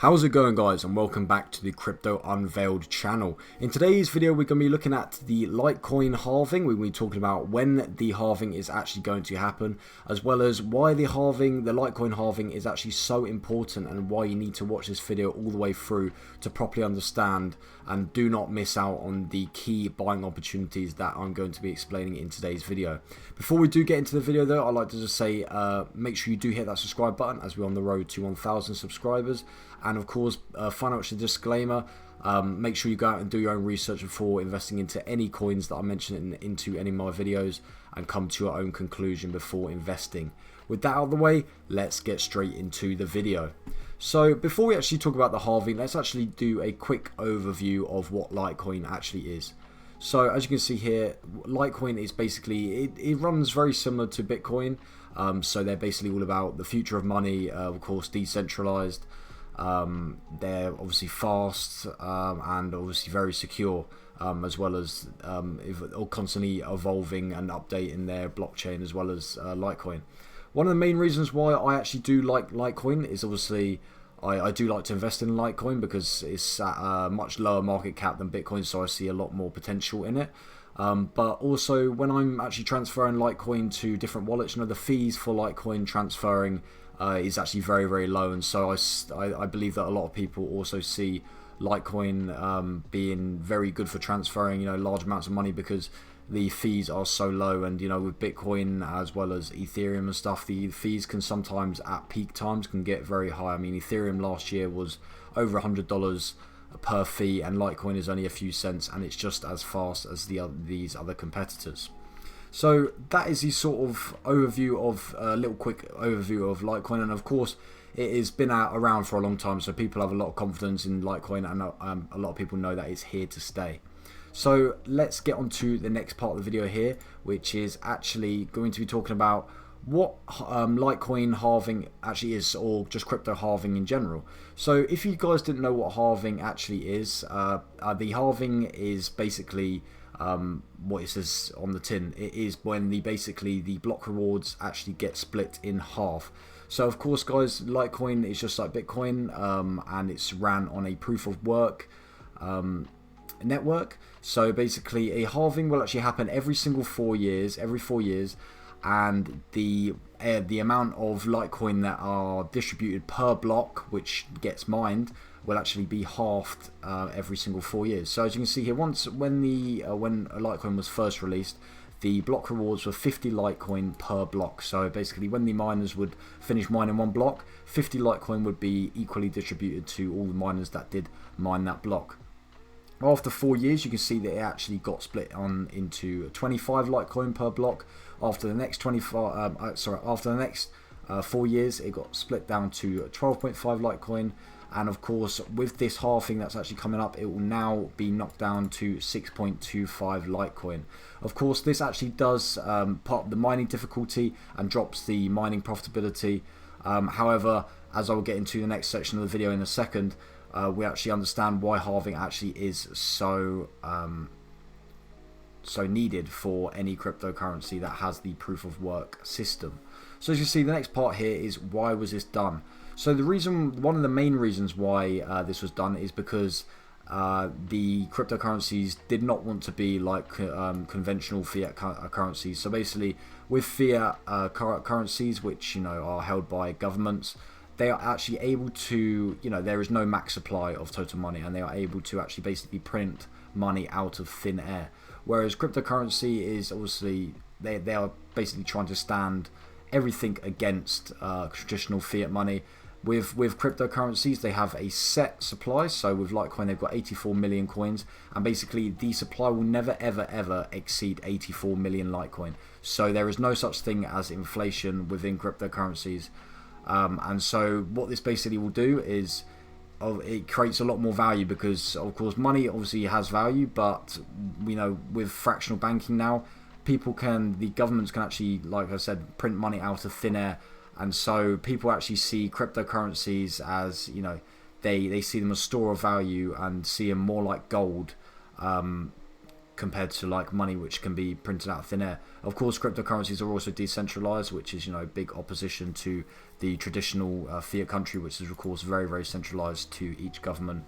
How's it going, guys, and welcome back to the Crypto Unveiled channel. In today's video we're going to be looking at the Litecoin halving. We're going to be talking about when the halving is actually going to happen, as well as why the Litecoin halving is actually so important and why you need to watch this video all the way through to properly understand and do not miss out on the key buying opportunities that I'm going to be explaining in today's video. Before we do get into the video though, I'd like to just say make sure you do hit that subscribe button as we're on the road to 1,000 subscribers. And of course, financial disclaimer, make sure you go out and do your own research before investing into any coins that I mention into any of my videos, and come to your own conclusion before investing. With that out of the way, let's get straight into the video. So before we actually talk about the halving, let's actually do a quick overview of what Litecoin actually is. So as you can see here, Litecoin is basically, it runs very similar to Bitcoin. So they're basically all about the future of money, of course decentralized. They're obviously fast and obviously very secure, as well as constantly evolving and updating their blockchain, as well as Litecoin. One of the main reasons why I actually do like Litecoin is obviously I do like to invest in Litecoin because it's at a much lower market cap than Bitcoin, so I see a lot more potential in it. But also when I'm actually transferring Litecoin to different wallets, the fees for Litecoin transferring is actually very, very low, and so I believe that a lot of people also see Litecoin being very good for transferring large amounts of money because the fees are so low. And with Bitcoin as well as Ethereum and stuff, the fees can sometimes at peak times can get very high. I mean, Ethereum last year was over $100 per fee, and Litecoin is only a few cents, and it's just as fast as these other competitors. So that is the sort of overview of a little quick overview of Litecoin, and of course it has been around for a long time, so people have a lot of confidence in Litecoin, and a lot of people know that it's here to stay. So let's get on to the next part of the video here, which is actually going to be talking about what Litecoin halving actually is, or just crypto halving in general. So if you guys didn't know what halving actually is, the halving is basically what it says on the tin. It is when basically the block rewards actually get split in half. So of course, guys, Litecoin is just like Bitcoin, and it's ran on a proof of work network. So basically a halving will actually happen every 4 years, and the amount of Litecoin that are distributed per block, which gets mined, will actually be halved every single 4 years. So as you can see here, when Litecoin was first released, the block rewards were 50 Litecoin per block. So basically, when the miners would finish mining one block, 50 Litecoin would be equally distributed to all the miners that did mine that block. After 4 years, you can see that it actually got split into 25 Litecoin per block. After the next 4 years, it got split down to 12.5 Litecoin. And of course, with this halving that's actually coming up, it will now be knocked down to 6.25 Litecoin. Of course, this actually does part the mining difficulty and drops the mining profitability. However, as I will get into the next section of the video in a second, we actually understand why halving actually is so needed for any cryptocurrency that has the proof of work system. So as you see, the next part here is why was this done. So one of the main reasons why this was done is because the cryptocurrencies did not want to be like conventional fiat currencies. So basically, with fiat currencies, which are held by governments, they are actually able to, there is no max supply of total money, and they are able to actually basically print money out of thin air. Whereas cryptocurrency is obviously, they are basically trying to stand everything against traditional fiat money. With cryptocurrencies, they have a set supply. So with Litecoin, they've got 84 million coins, and basically the supply will never ever exceed 84 million Litecoin. So there is no such thing as inflation within cryptocurrencies. And so what this basically will do is it creates a lot more value, because of course money obviously has value, but with fractional banking now, the governments can actually, like I said, print money out of thin air. And so people actually see cryptocurrencies as, they see them as store of value and see them more like gold, compared to like money which can be printed out of thin air. Of course, cryptocurrencies are also decentralized, which is, you know, big opposition to the traditional fiat country, which is of course very, very centralized to each government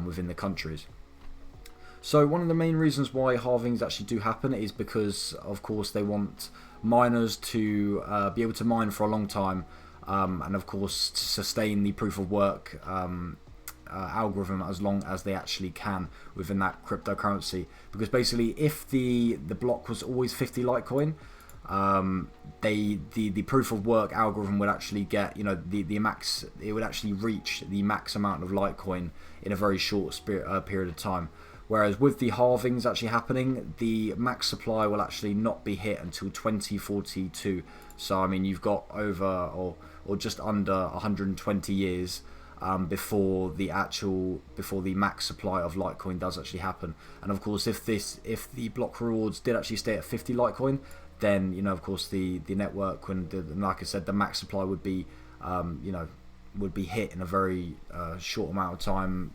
within the countries. So one of the main reasons why halvings actually do happen is because, of course, they want miners to be able to mine for a long time, and of course to sustain the proof of work algorithm as long as they actually can within that cryptocurrency. Because basically, if the block was always 50 Litecoin, the proof of work algorithm would actually get, you know, the max. It would actually reach the max amount of Litecoin in a very short period of time. Whereas with the halvings actually happening, the max supply will actually not be hit until 2042. So I mean, you've got over or just under 120 years before the max supply of Litecoin does actually happen. And of course, if the block rewards did actually stay at 50 Litecoin, then, you know, of course the network, like I said, the max supply would be would be hit in a very short amount of time.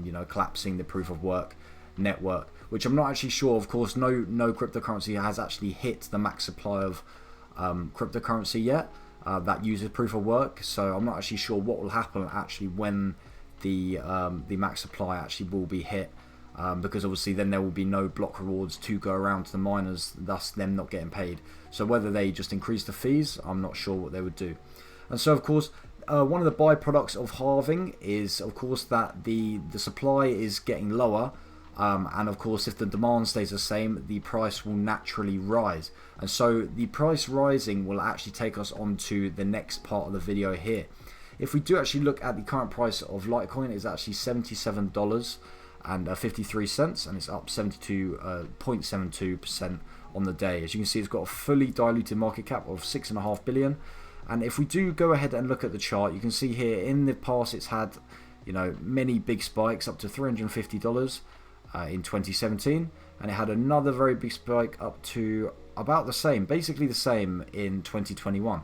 You know, collapsing the proof of work network, which I'm not actually sure. Of course, no cryptocurrency has actually hit the max supply of cryptocurrency yet that uses proof of work. So I'm not actually sure what will happen actually when the max supply actually will be hit, because obviously then there will be no block rewards to go around to the miners, thus them not getting paid. So whether they just increase the fees, I'm not sure what they would do. And so of course, one of the byproducts of halving is, of course, that the supply is getting lower, and of course, if the demand stays the same, the price will naturally rise. And so the price rising will actually take us on to the next part of the video here. If we do actually look at the current price of Litecoin, it's actually $77.53, and it's up 72.72% on the day. As you can see, it's got a fully diluted market cap of 6.5 billion. And if we do go ahead and look at the chart, you can see here in the past it's had, you know, many big spikes up to $350 in 2017, and it had another very big spike up to about the same, basically the same, in 2021.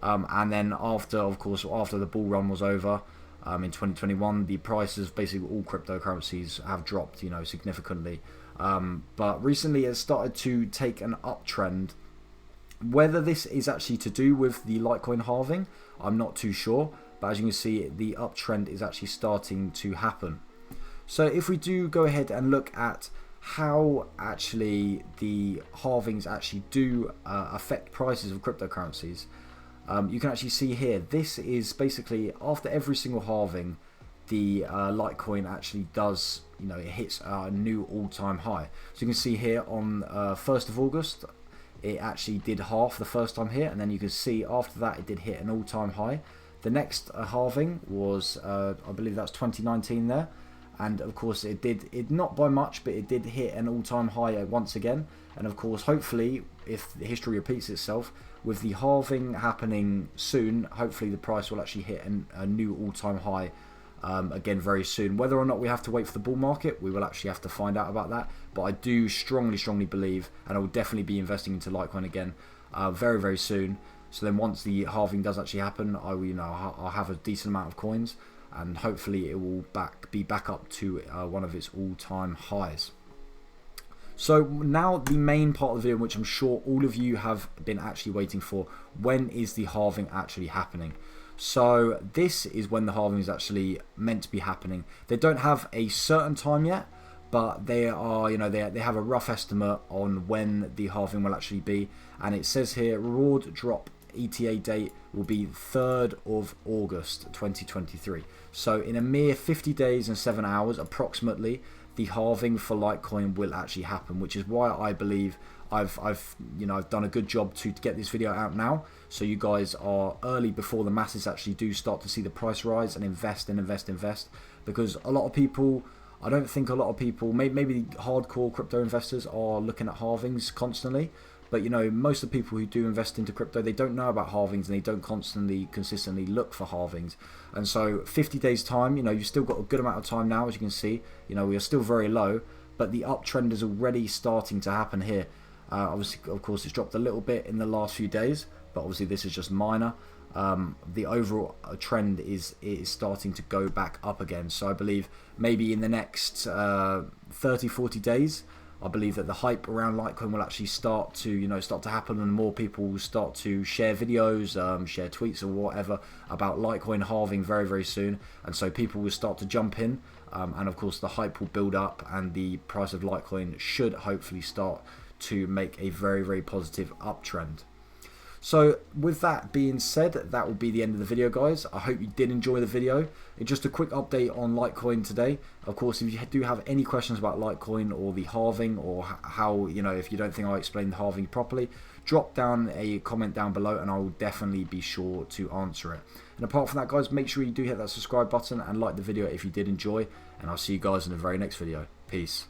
And then after the bull run was over in 2021, the prices of basically all cryptocurrencies have dropped, you know, significantly. But recently it started to take an uptrend. Whether this is actually to do with the Litecoin halving, I'm not too sure, but as you can see, the uptrend is actually starting to happen. So if we do go ahead and look at how actually the halvings actually do affect prices of cryptocurrencies, you can actually see here, this is basically after every single halving, the Litecoin actually does, you know, it hits a new all-time high. So you can see here on 1st of August, it actually did half the first time here, and then you can see after that it did hit an all-time high. The next halving was, I believe that's 2019 there, and of course it not by much, but it did hit an all-time high once again. And of course, hopefully, if history repeats itself, with the halving happening soon, hopefully the price will actually hit a new all-time high again very soon. Whether or not we have to wait for the bull market, we will actually have to find out about that. But I do strongly believe, and I will definitely be investing into Litecoin again very, very soon. So then once the halving does actually happen, I'll have a decent amount of coins, and hopefully it will be back up to one of its all-time highs. So now the main part of the video, which I'm sure all of you have been actually waiting for: when is the halving actually happening? So this is when the halving is actually meant to be happening. They don't have a certain time yet, but they are, they have a rough estimate on when the halving will actually be. And it says here, reward drop ETA date will be 3rd of August 2023. So in a mere 50 days and 7 hours approximately, the halving for Litecoin will actually happen, which is why I believe I've done a good job to get this video out now, so you guys are early before the masses actually do start to see the price rise and invest. Because a lot of people, I don't think a lot of people, maybe hardcore crypto investors, are looking at halvings constantly. But most of the people who do invest into crypto, they don't know about halvings, and they don't consistently look for halvings. And so 50 days time, you've still got a good amount of time now. As you can see, we are still very low, but the uptrend is already starting to happen here. Obviously, of course, it's dropped a little bit in the last few days, but obviously this is just minor. The overall trend is starting to go back up again. So I believe maybe in the next 30-40 days, I believe that the hype around Litecoin will actually start to happen, and more people will start to share videos, share tweets or whatever about Litecoin halving very, very soon, and so people will start to jump in, and of course the hype will build up, and the price of Litecoin should hopefully start to make a very, very positive uptrend. So with that being said, that will be the end of the video, guys. I hope you did enjoy the video. It's just a quick update on Litecoin today. Of course, if you do have any questions about Litecoin or the halving, or how, if you don't think I explained the halving properly, drop down a comment down below and I will definitely be sure to answer it. And apart from that, guys, make sure you do hit that subscribe button and like the video if you did enjoy, and I'll see you guys in the very next video. Peace.